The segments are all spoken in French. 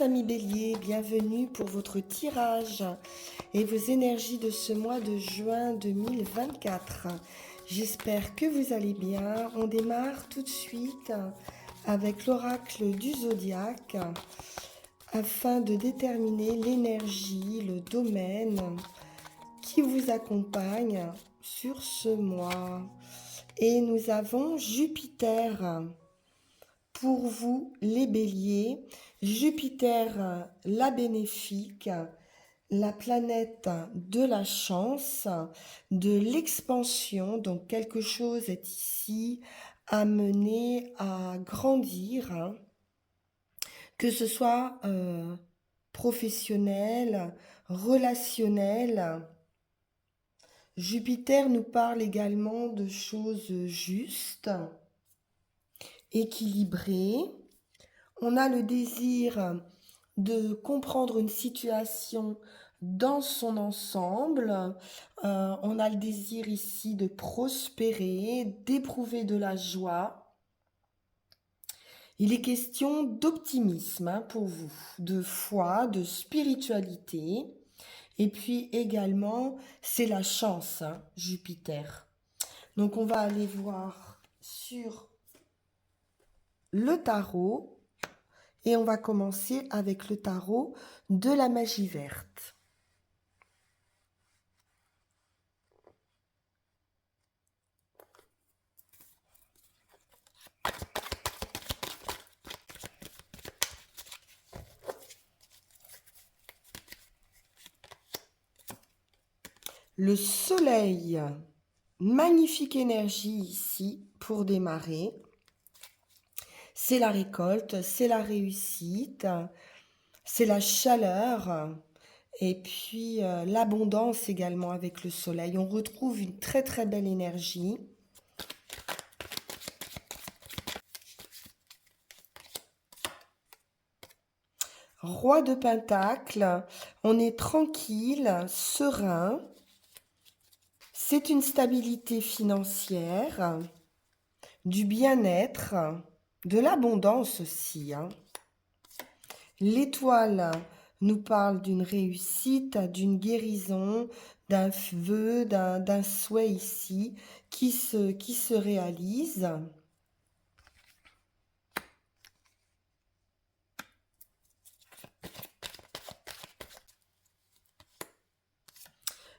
amis béliers, bienvenue pour votre tirage et vos énergies de ce mois de juin 2024. J'espère que vous allez bien. On démarre tout de suite avec l'oracle du zodiaque afin de déterminer l'énergie, le domaine qui vous accompagne sur ce mois. Et nous avons Jupiter. Pour vous, les béliers, Jupiter, la bénéfique, la planète de la chance, de l'expansion, donc quelque chose est ici amené à grandir, que ce soit professionnel, relationnel. Jupiter nous parle également de choses justes, équilibrées. On a le désir de comprendre une situation dans son ensemble. On a le désir ici de prospérer, d'éprouver de la joie. Il est question d'optimisme pour vous, de foi, de spiritualité. Et puis également, c'est la chance, Jupiter. Donc on va aller voir sur le tarot. Et on va commencer avec le tarot de la magie verte. Le soleil, magnifique énergie ici pour démarrer. C'est la récolte, c'est la réussite, c'est la chaleur et puis l'abondance également avec le soleil. On retrouve une très très belle énergie. Roi de Pentacle, on est tranquille, serein. C'est une stabilité financière, du bien-être, de l'abondance aussi. L'étoile nous parle d'une réussite, d'une guérison, d'un vœu, d'un souhait ici qui se réalise.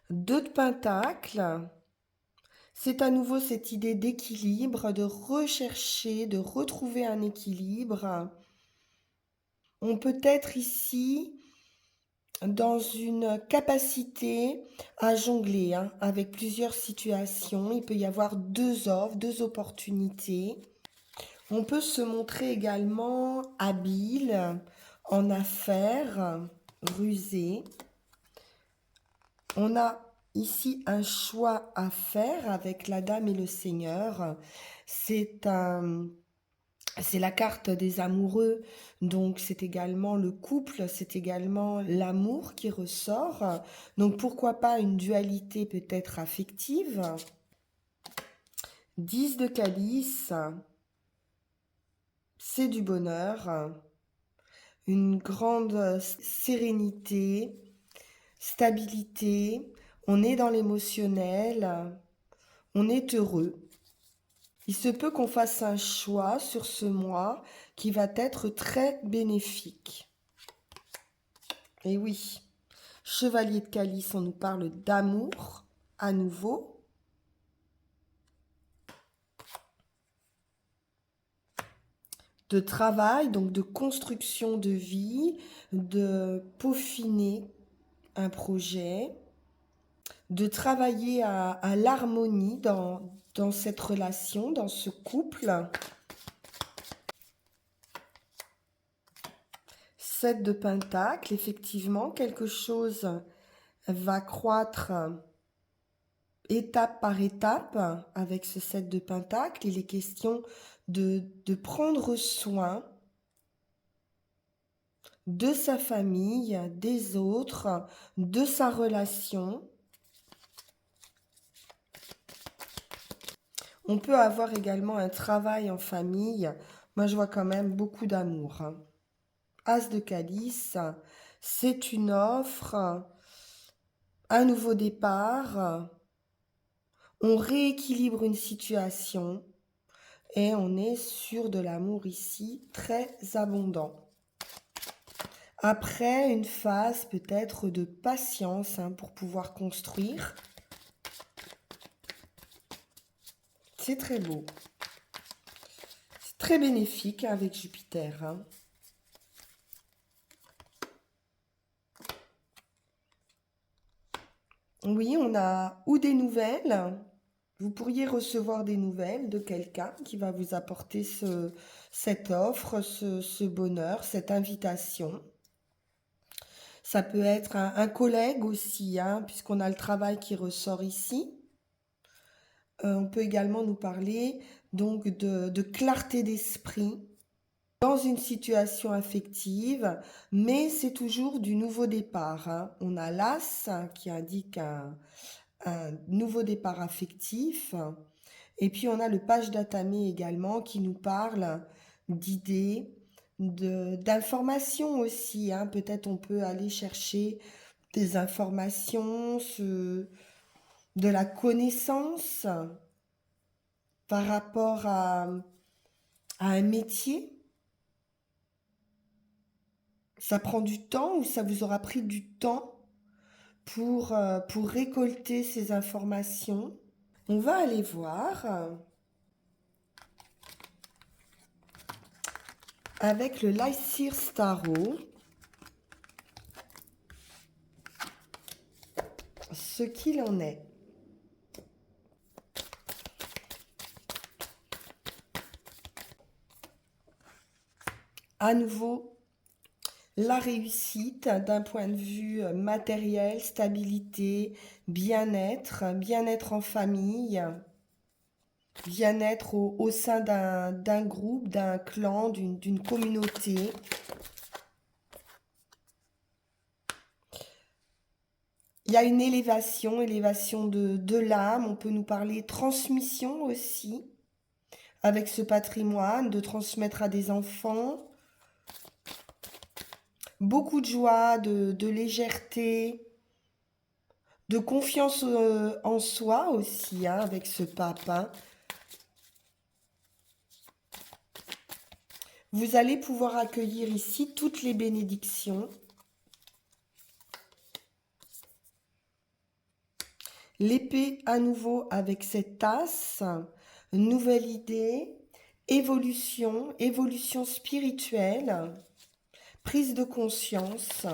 Deux de Pentacle, c'est à nouveau cette idée d'équilibre, de rechercher, de retrouver un équilibre. On peut être ici dans une capacité à jongler avec plusieurs situations. Il peut y avoir deux offres, deux opportunités. On peut se montrer également habile en affaires, rusé. On a ici un choix à faire avec la dame et le seigneur. C'est la carte des amoureux, donc c'est également le couple, c'est également l'amour qui ressort. Donc pourquoi pas une dualité peut-être affective. 10 de calice, c'est du bonheur, une grande sérénité, stabilité, on est dans l'émotionnel, on est heureux. Il se peut qu'on fasse un choix sur ce mois qui va être très bénéfique. Et oui, chevalier de calice, on nous parle d'amour à nouveau. De travail, donc de construction de vie, de peaufiner un projet, de travailler à l'harmonie dans cette relation, dans ce couple. 7 de Pentacle, effectivement, quelque chose va croître étape par étape avec ce 7 de Pentacle. Il est question de prendre soin de sa famille, des autres, de sa relation. On peut avoir également un travail en famille. Moi, je vois quand même beaucoup d'amour. As de calice, c'est une offre, un nouveau départ, on rééquilibre une situation et on est sur de l'amour ici très abondant. Après, une phase peut-être de patience pour pouvoir construire. C'est très beau. C'est très bénéfique avec Jupiter. Oui, on a ou des nouvelles. Vous pourriez recevoir des nouvelles de quelqu'un qui va vous apporter cette offre, ce bonheur, cette invitation. Ça peut être un collègue aussi, puisqu'on a le travail qui ressort ici. On peut également nous parler donc de clarté d'esprit dans une situation affective, mais c'est toujours du nouveau départ. On a l'As qui indique un nouveau départ affectif. Et puis on a le page d'Atamé également qui nous parle d'idées, d'informations aussi. Peut-être on peut aller chercher des informations, de la connaissance par rapport à un métier. Ça prend du temps ou ça vous aura pris du temps pour récolter ces informations. On va aller voir avec le Lycir Starro ce qu'il en est. À nouveau, la réussite d'un point de vue matériel, stabilité, bien-être en famille, bien-être au sein d'un groupe, d'un clan, d'une communauté. Il y a une élévation de l'âme. On peut nous parler transmission aussi, avec ce patrimoine, de transmettre à des enfants. Beaucoup de joie, de légèreté, de confiance en soi aussi, avec ce pape. Vous allez pouvoir accueillir ici toutes les bénédictions. L'épée à nouveau avec cette tasse, nouvelle idée, évolution spirituelle, prise de conscience.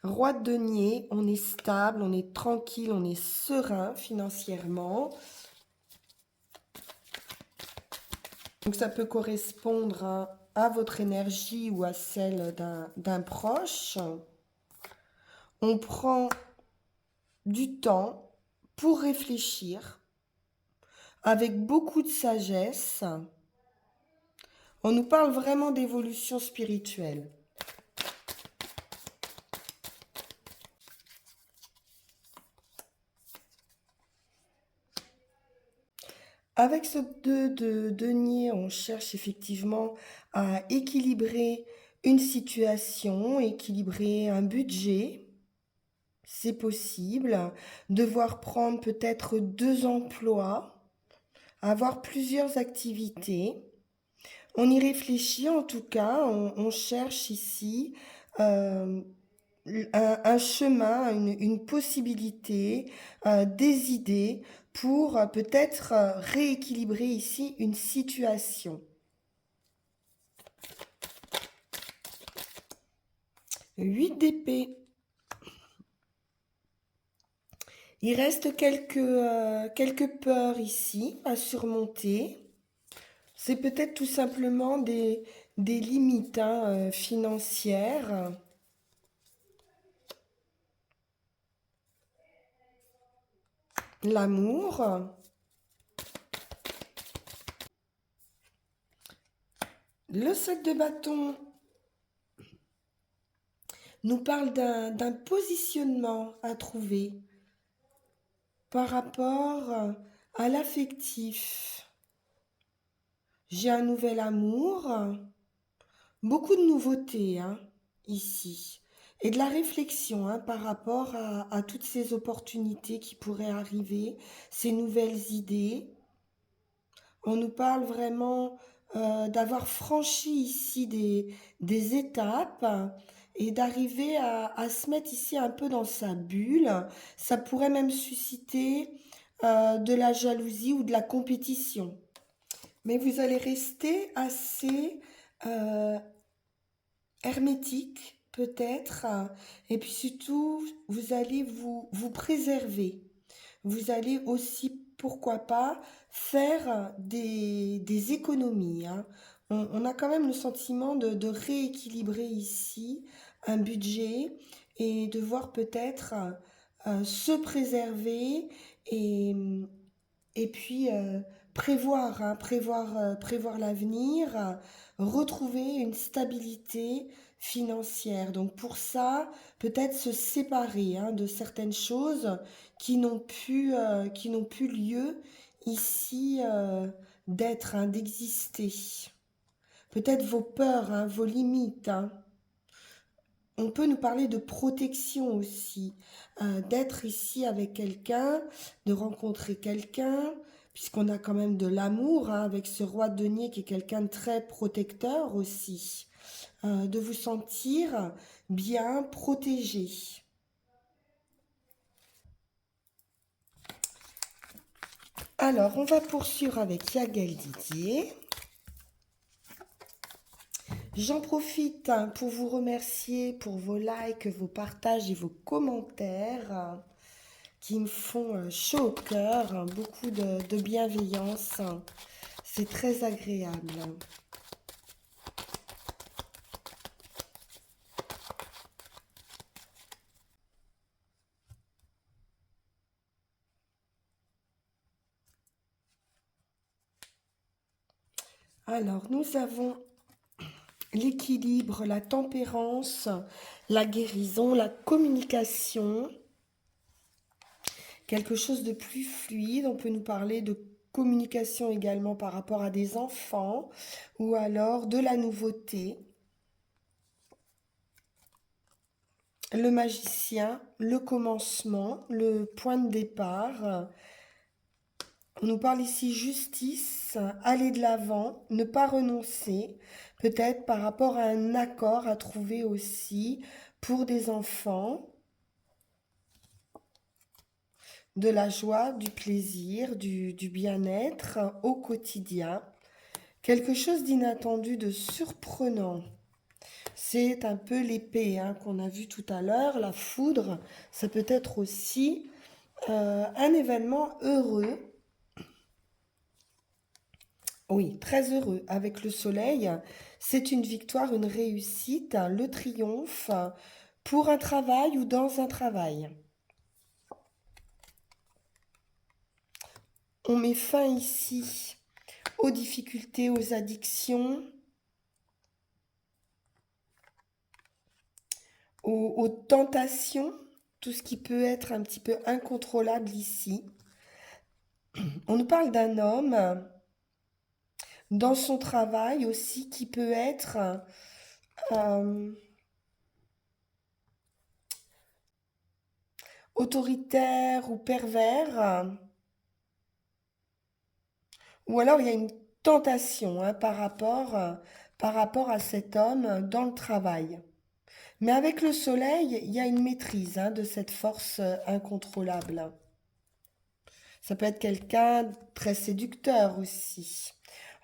Roi de denier, on est stable, on est tranquille, on est serein financièrement. Donc ça peut correspondre à votre énergie ou à celle d'un proche. On prend du temps pour réfléchir avec beaucoup de sagesse. On nous parle vraiment d'évolution spirituelle. Avec ce 2 de denier, on cherche effectivement à équilibrer une situation, équilibrer un budget. C'est possible. Devoir prendre peut-être 2 emplois, avoir plusieurs activités. On y réfléchit en tout cas, on cherche ici un chemin, une possibilité, des idées pour peut-être rééquilibrer ici une situation. 8 d'épée. Il reste quelques peurs ici à surmonter. C'est peut-être tout simplement des limites financières. L'amour. Le 7 de bâton nous parle d'un positionnement à trouver par rapport à l'affectif. J'ai un nouvel amour, beaucoup de nouveautés hein, ici. Et de la réflexion hein, par rapport à toutes ces opportunités qui pourraient arriver, ces nouvelles idées. On nous parle vraiment d'avoir franchi ici des étapes et d'arriver à se mettre ici un peu dans sa bulle. Ça pourrait même susciter de la jalousie ou de la compétition. Mais vous allez rester assez euh, hermétique, peut-être, et puis surtout, vous allez vous préserver. Vous allez aussi, pourquoi pas, faire des économies, hein. On a quand même le sentiment de rééquilibrer ici un budget et de voir peut-être se préserver et, et puis prévoir, hein, prévoir l'avenir, retrouver une stabilité financière. Donc pour ça, peut-être se séparer hein, de certaines choses qui n'ont plus lieu ici d'être, hein, d'exister. Peut-être vos peurs, hein, vos limites, hein. On peut nous parler de protection aussi, d'être ici avec quelqu'un, de rencontrer quelqu'un, puisqu'on a quand même de l'amour hein, avec ce roi de denier qui est quelqu'un de très protecteur aussi, de vous sentir bien protégé. Alors, on va poursuivre avec Yagel Didier. J'en profite hein, pour vous remercier pour vos likes, vos partages et vos commentaires qui me font chaud au cœur, hein, beaucoup de bienveillance. C'est très agréable. Alors, nous avons l'équilibre, la tempérance, la guérison, la communication, quelque chose de plus fluide. On peut nous parler de communication également par rapport à des enfants ou alors de la nouveauté. Le magicien, le commencement, le point de départ. On nous parle ici justice, aller de l'avant, ne pas renoncer, peut-être par rapport à un accord à trouver aussi pour des enfants, de la joie, du plaisir, du bien-être au quotidien, quelque chose d'inattendu, de surprenant. C'est un peu l'épée hein, qu'on a vu tout à l'heure, la foudre, ça peut être aussi un événement heureux. Oui, très heureux avec le soleil. C'est une victoire, une réussite, le triomphe pour un travail ou dans un travail. On met fin ici aux difficultés, aux addictions, aux tentations, tout ce qui peut être un petit peu incontrôlable ici. On nous parle d'un homme dans son travail aussi qui peut être euh, autoritaire ou pervers, ou alors il y a une tentation hein, par rapport à cet homme dans le travail. Mais avec le soleil, il y a une maîtrise hein, de cette force incontrôlable. Ça peut être quelqu'un de très séducteur aussi.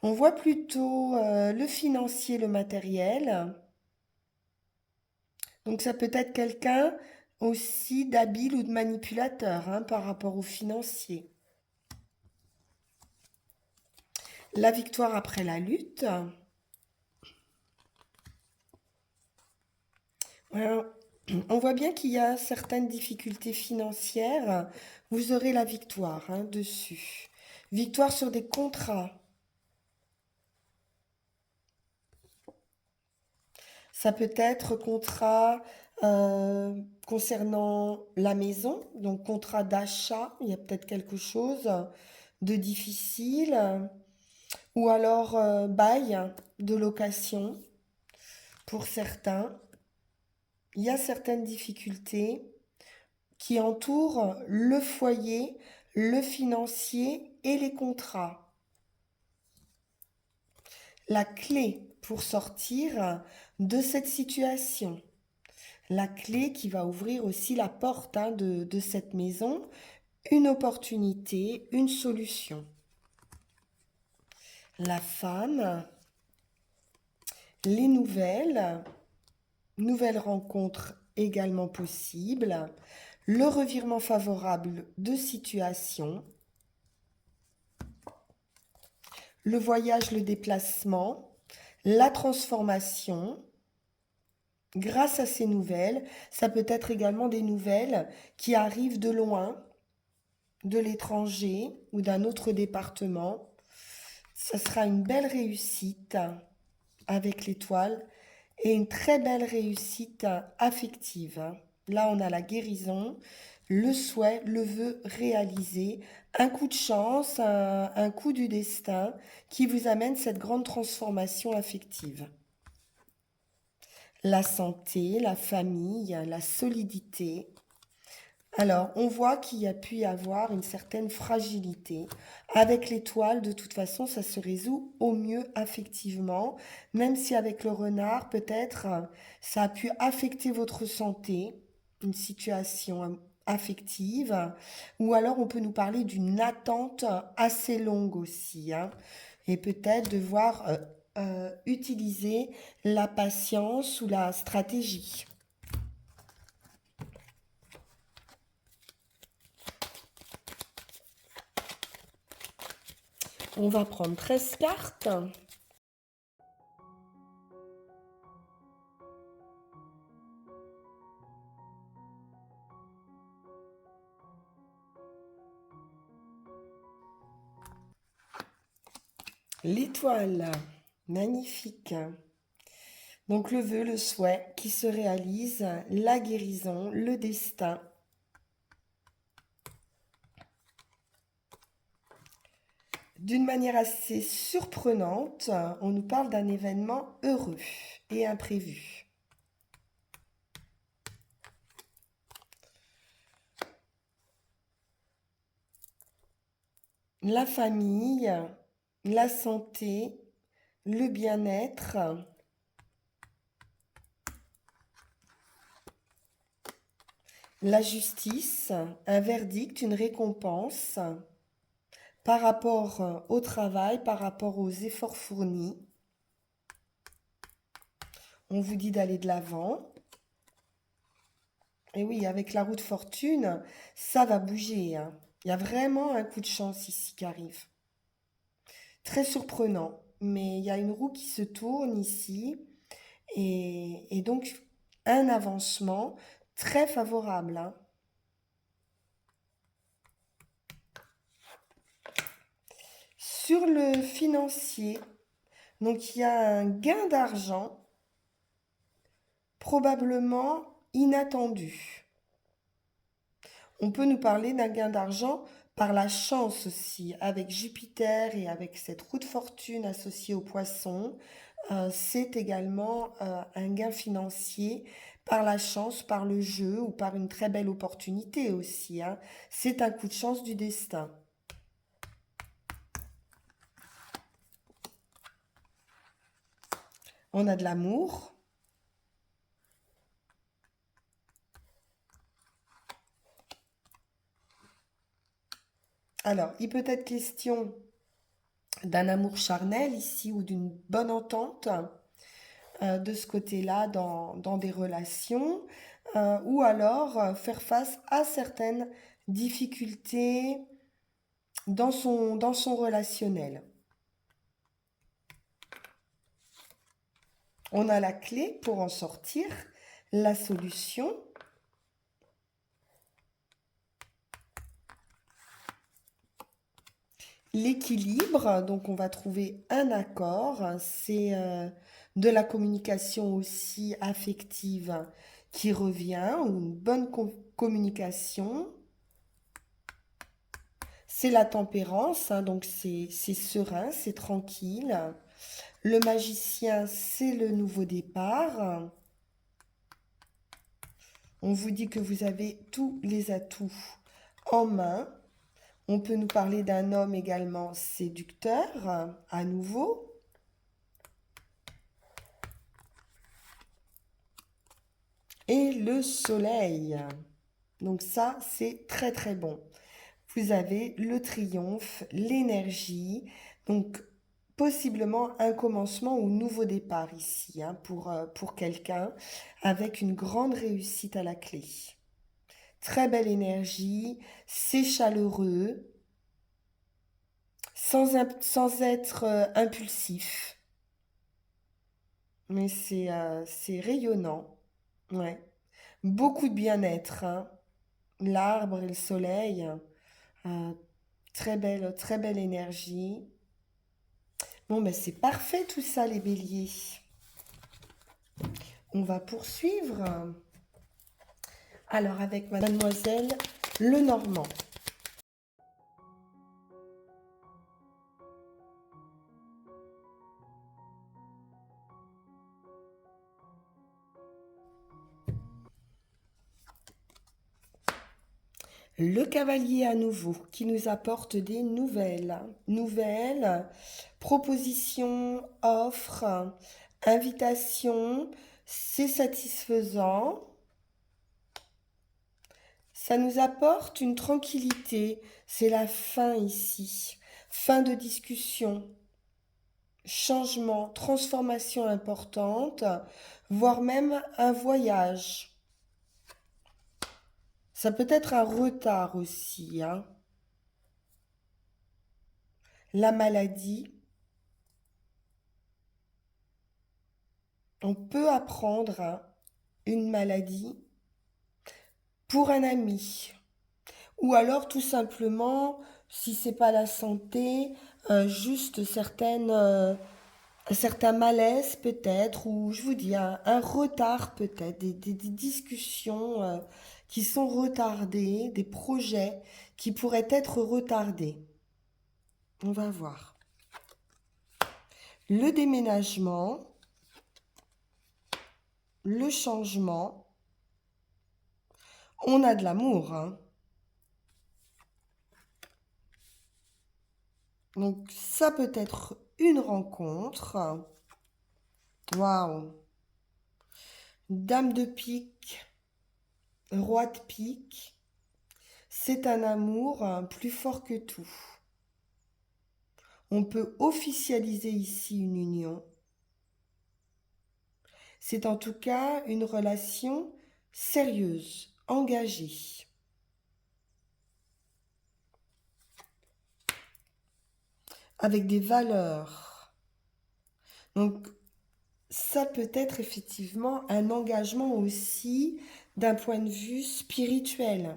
On voit plutôt le financier, le matériel. Donc ça peut être quelqu'un aussi d'habile ou de manipulateur hein, par rapport au financier. La victoire après la lutte. Alors, on voit bien qu'il y a certaines difficultés financières. Vous aurez la victoire hein, dessus. Victoire sur des contrats. Ça peut être contrat concernant la maison, donc contrat d'achat. Il y a peut-être quelque chose de difficile. ou alors bail de location pour certains. Il y a certaines difficultés qui entourent le foyer, le financier et les contrats. La clé pour sortir de cette situation, la clé qui va ouvrir aussi la porte de cette maison, une opportunité, une solution. La femme, les nouvelles rencontres également possibles, le revirement favorable de situation, le voyage, le déplacement, la transformation. Grâce à ces nouvelles, ça peut être également des nouvelles qui arrivent de loin, de l'étranger ou d'un autre département. Ça sera une belle réussite avec l'étoile et une très belle réussite affective. Là, on a la guérison, le souhait, le vœu réalisé, un coup de chance, un coup du destin qui vous amène cette grande transformation affective. La santé, la famille, la solidité. Alors, on voit qu'il y a pu y avoir une certaine fragilité. Avec l'étoile, de toute façon, ça se résout au mieux affectivement, même si avec le renard, peut-être, ça a pu affecter votre santé, une situation affective, ou alors on peut nous parler d'une attente assez longue aussi, hein, et peut-être devoir utiliser la patience ou la stratégie. On va prendre 13 cartes. L'étoile, magnifique. Donc le vœu, le souhait qui se réalise, la guérison, le destin. D'une manière assez surprenante, on nous parle d'un événement heureux et imprévu. La famille, la santé, le bien-être, la justice, un verdict, une récompense par rapport au travail, par rapport aux efforts fournis. On vous dit d'aller de l'avant. Et oui, avec la roue de fortune, ça va bouger, hein. Il y a vraiment un coup de chance ici qui arrive. Très surprenant, mais il y a une roue qui se tourne ici et donc un avancement très favorable, hein. Sur le financier, donc il y a un gain d'argent probablement inattendu. On peut nous parler d'un gain d'argent par la chance aussi, avec Jupiter et avec cette roue de fortune associée au poisson. C'est également un gain financier par la chance, par le jeu ou par une très belle opportunité aussi, hein. C'est un coup de chance du destin. On a de l'amour. Alors, il peut être question d'un amour charnel ici ou d'une bonne entente de ce côté-là dans des relations, ou alors faire face à certaines difficultés dans son relationnel. On a la clé pour en sortir, la solution. L'équilibre, donc on va trouver un accord, c'est de la communication aussi affective qui revient, ou une bonne communication. c'est la tempérance, hein, donc c'est serein, c'est tranquille. Le magicien, c'est le nouveau départ. On vous dit que vous avez tous les atouts en main. On peut nous parler d'un homme également séducteur, à nouveau. Et le soleil. Donc ça, c'est très très bon. Vous avez le triomphe, l'énergie. Donc possiblement un commencement ou nouveau départ ici hein, pour quelqu'un avec une grande réussite à la clé. Très belle énergie, c'est chaleureux, sans être impulsif. Mais c'est rayonnant. Ouais. Beaucoup de bien-être. Hein. L'arbre et le soleil. euh, très belle énergie. Bon, ben c'est parfait tout ça, les béliers. On va poursuivre. Alors, avec Mademoiselle Lenormand. Le cavalier à nouveau qui nous apporte des nouvelles. Nouvelles, propositions, offres, invitations. C'est satisfaisant. Ça nous apporte une tranquillité. C'est la fin ici. Fin de discussion. Changement, transformation importante, voire même un voyage. Ça peut être un retard aussi. Hein. La maladie. On peut apprendre hein, une maladie pour un ami. Ou alors tout simplement, si c'est pas la santé, juste certains malaises peut-être, ou je vous dis un retard peut-être, des discussions qui sont retardées, des projets qui pourraient être retardés. On va voir. Le déménagement, le changement, on a de l'amour. Hein. Donc ça peut être une rencontre. Waouh. Dame de pique, roi de pique. C'est un amour plus fort que tout. On peut officialiser ici une union. C'est en tout cas une relation sérieuse, engagée. Avec des valeurs. Donc, ça peut être effectivement un engagement aussi d'un point de vue spirituel.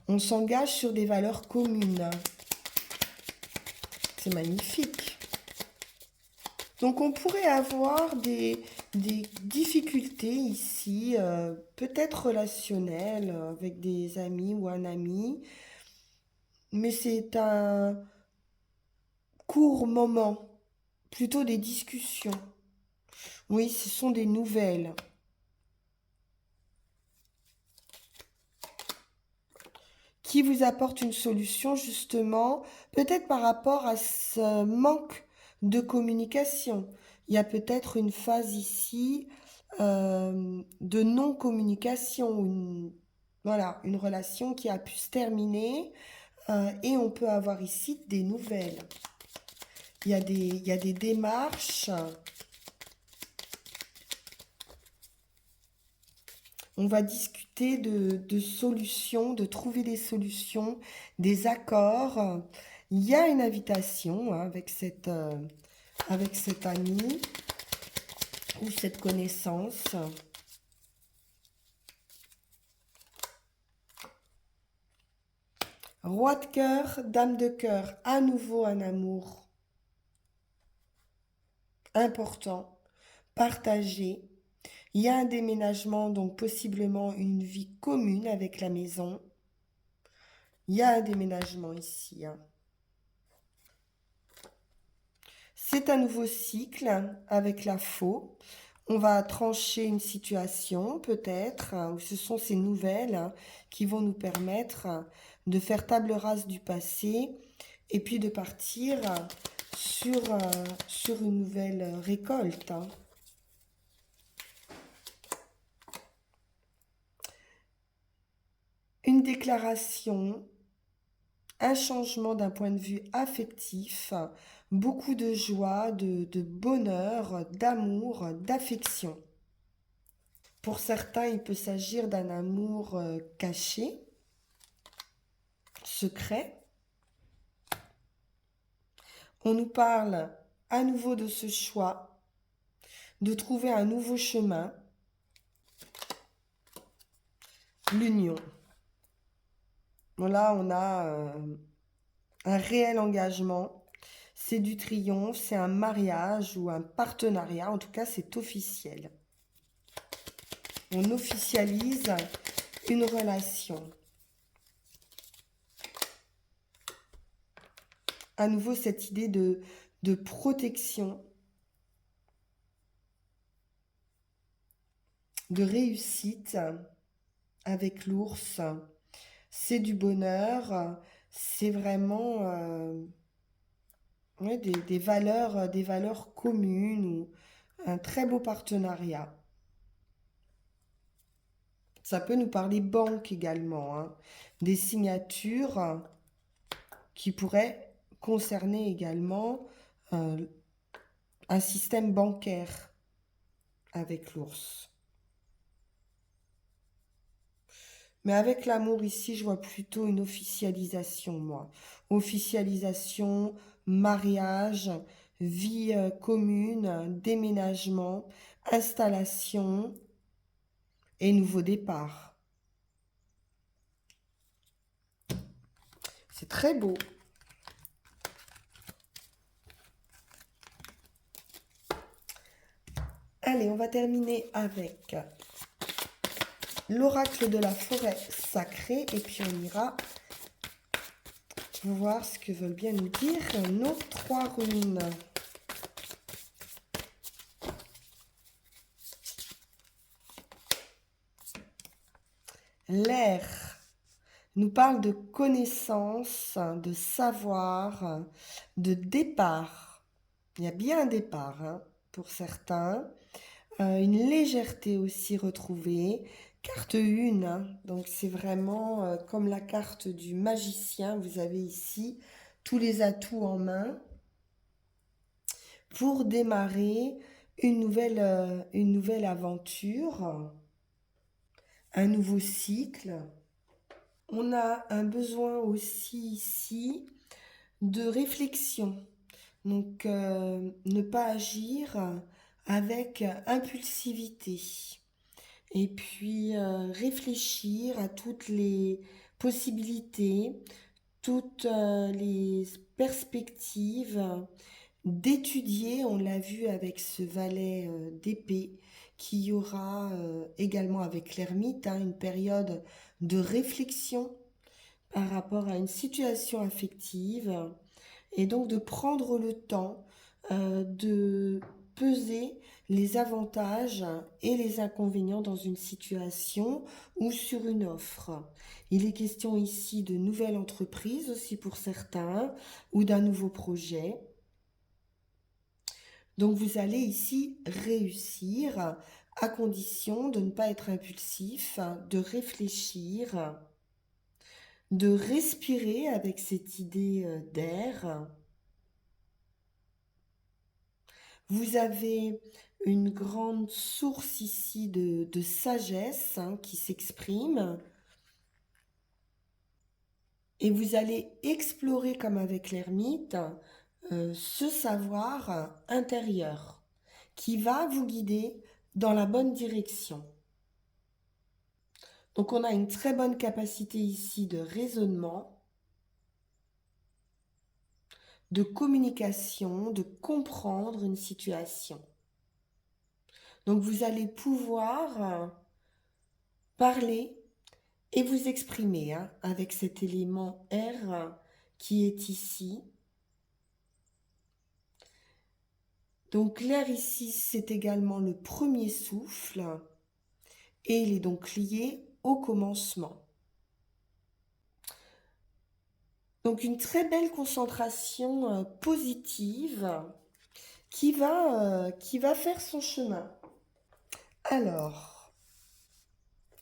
On s'engage sur des valeurs communes. C'est magnifique. Donc on pourrait avoir des difficultés ici, peut-être relationnelles avec des amis ou un ami, mais c'est un court moment, plutôt des discussions. Oui, ce sont des nouvelles. Qui vous apporte une solution justement, peut-être par rapport à ce manque de communication. Il y a peut-être une phase ici de non-communication, voilà, une relation qui a pu se terminer et on peut avoir ici des nouvelles. Il y a des démarches. On va discuter de solutions, de trouver des solutions, des accords. Il y a une invitation hein, avec cet ami ou cette connaissance. Roi de cœur, dame de cœur, à nouveau un amour important, partagé. Il y a un déménagement, donc possiblement une vie commune avec la maison. Il y a un déménagement ici, hein. C'est un nouveau cycle avec la faux. On va trancher une situation peut-être, où ce sont ces nouvelles qui vont nous permettre de faire table rase du passé et puis de partir sur une nouvelle récolte, hein. Une déclaration, un changement d'un point de vue affectif, beaucoup de joie, de bonheur, d'amour, d'affection. Pour certains, il peut s'agir d'un amour caché, secret. On nous parle à nouveau de ce choix, de trouver un nouveau chemin, l'union. Là, on a un réel engagement. C'est du triomphe, c'est un mariage ou un partenariat. En tout cas, c'est officiel. On officialise une relation. À nouveau, cette idée de protection, de réussite avec l'ours. C'est du bonheur, c'est vraiment ouais, des valeurs communes ou un très beau partenariat. Ça peut nous parler banque également, hein. Des signatures qui pourraient concerner également euh, un système bancaire avec l'ours. Mais avec l'amour ici, je vois plutôt une officialisation, moi. Officialisation, mariage, vie commune, déménagement, installation et nouveau départ. C'est très beau. Allez, on va terminer avec l'oracle de la forêt sacrée et puis on ira voir ce que veulent bien nous dire nos 3 runes. L'air nous parle de connaissance, de savoir, de départ. Il y a bien un départ, hein, pour certains. Une légèreté aussi retrouvée. Carte 1, hein, donc c'est vraiment comme la carte du magicien. Vous avez ici tous les atouts en main pour démarrer une nouvelle aventure, un nouveau cycle. On a un besoin aussi ici de réflexion. Donc, ne pas agir avec impulsivité. Et puis, réfléchir à toutes les possibilités, toutes les perspectives, d'étudier, on l'a vu avec ce valet d'épée, qu'il y aura également avec l'ermite, hein, une période de réflexion par rapport à une situation affective et donc de prendre le temps de peser les avantages et les inconvénients dans une situation ou sur une offre. Il est question ici de nouvelles entreprises aussi pour certains ou d'un nouveau projet. Donc vous allez ici réussir à condition de ne pas être impulsif, de réfléchir, de respirer avec cette idée d'air. Vous avez une grande source ici de sagesse, hein, qui s'exprime. Et vous allez explorer, comme avec l'ermite, ce savoir intérieur qui va vous guider dans la bonne direction. Donc on a une très bonne capacité ici de raisonnement, de communication, de comprendre une situation. Donc vous allez pouvoir parler et vous exprimer hein, avec cet élément R qui est ici. Donc l'air ici, c'est également le premier souffle et il est donc lié au commencement. Donc une très belle concentration positive qui va faire son chemin. Alors,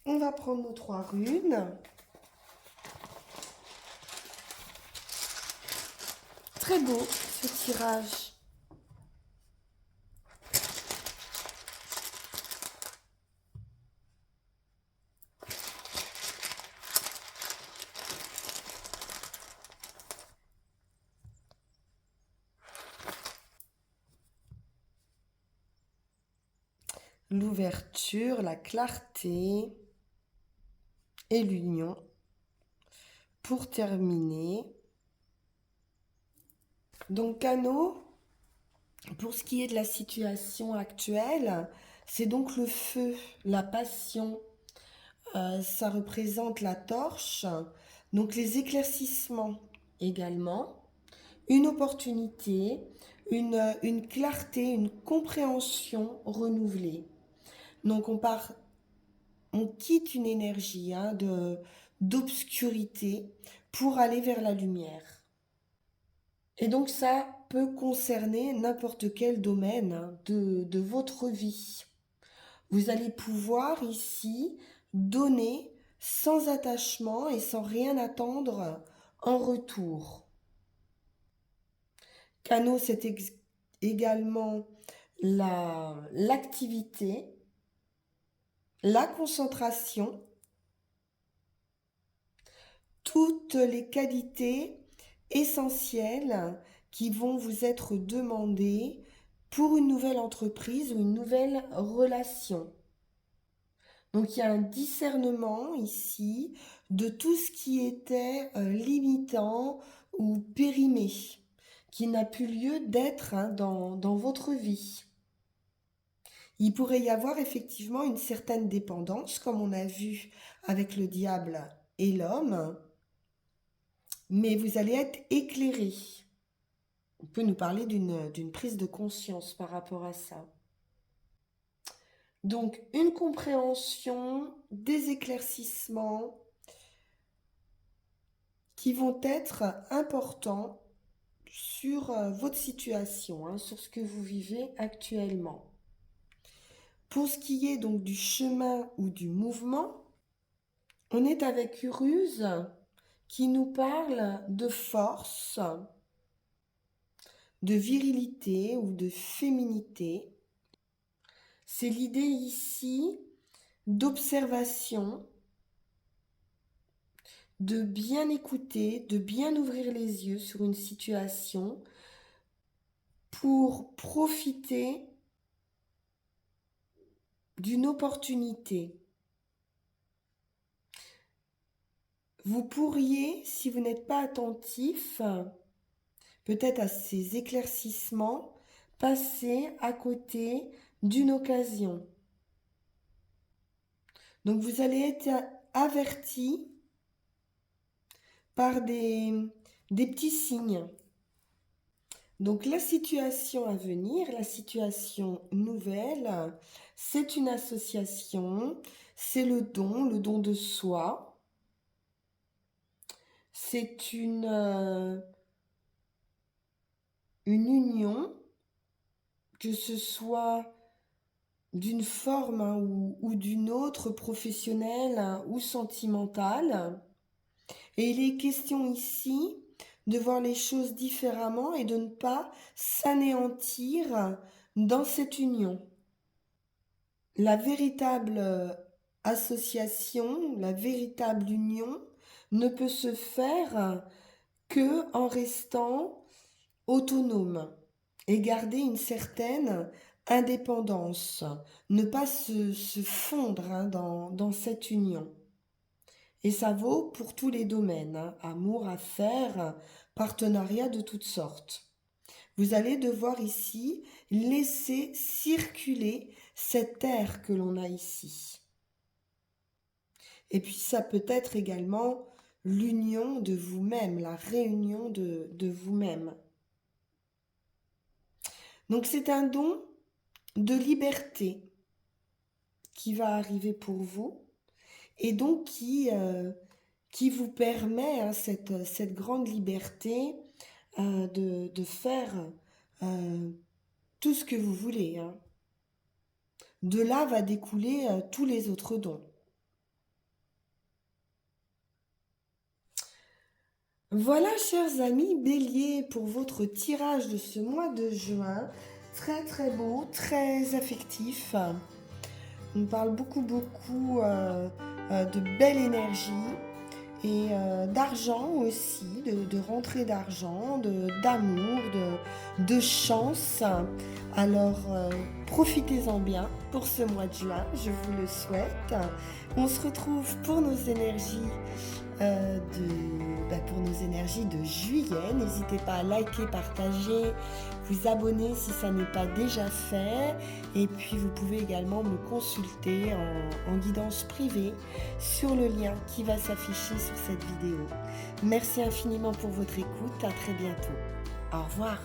on va prendre nos 3 runes. Très beau ce tirage. L'ouverture, la clarté et l'union. Pour terminer, donc Cano, pour ce qui est de la situation actuelle, c'est donc le feu, la passion, ça représente la torche, donc les éclaircissements également, une opportunité, une clarté, une compréhension renouvelée. Donc on quitte une énergie hein, d'obscurité pour aller vers la lumière. Et donc ça peut concerner n'importe quel domaine hein, de votre vie. Vous allez pouvoir ici donner sans attachement et sans rien attendre en retour. Cano, c'est également l'activité, la concentration, toutes les qualités essentielles qui vont vous être demandées pour une nouvelle entreprise ou une nouvelle relation. Donc il y a un discernement ici de tout ce qui était limitant ou périmé, qui n'a plus lieu d'être hein, dans votre vie. Il pourrait y avoir effectivement une certaine dépendance, comme on a vu avec le diable et l'homme, mais vous allez être éclairé. On peut nous parler d'une prise de conscience par rapport à ça. Donc, une compréhension, des éclaircissements qui vont être importants sur votre situation, hein, sur ce que vous vivez actuellement. Pour ce qui est donc du chemin ou du mouvement, on est avec Uruse qui nous parle de force, de virilité ou de féminité. C'est l'idée ici d'observation, de bien écouter, de bien ouvrir les yeux sur une situation pour profiter d'une opportunité. Vous pourriez, si vous n'êtes pas attentif, peut-être à ces éclaircissements, passer à côté d'une occasion. Donc vous allez être averti par des petits signes. Donc la situation à venir, la situation nouvelle, c'est une association, c'est le don de soi. C'est une union, que ce soit d'une forme hein, ou d'une autre, professionnelle hein, ou sentimentale. Et il est question ici de voir les choses différemment et de ne pas s'anéantir dans cette union. La véritable association, la véritable union ne peut se faire que en restant autonome et garder une certaine indépendance, ne pas se fondre hein, dans cette union. Et ça vaut pour tous les domaines, hein, amour, affaires, partenariat de toutes sortes. Vous allez devoir ici laisser circuler cet air que l'on a ici. Et puis ça peut être également l'union de vous-même, la réunion de vous-même. Donc c'est un don de liberté qui va arriver pour vous et donc qui vous permet, hein, cette grande liberté de faire euh, tout ce que vous voulez, hein. De là va découler tous les autres dons. Voilà, chers amis Bélier, pour votre tirage de ce mois de juin. Très très beau, très affectif. On parle beaucoup de belle énergie et d'argent aussi, de rentrée d'argent, d'amour, de chance. Alors profitez-en bien pour ce mois de juin, je vous le souhaite. On se retrouve pour nos énergies pour nos énergies de juillet. N'hésitez pas à liker, partager, vous abonner si ça n'est pas déjà fait. Et puis vous pouvez également me consulter en guidance privée sur le lien qui va s'afficher sur cette vidéo. Merci infiniment pour votre écoute. À très bientôt. Au revoir.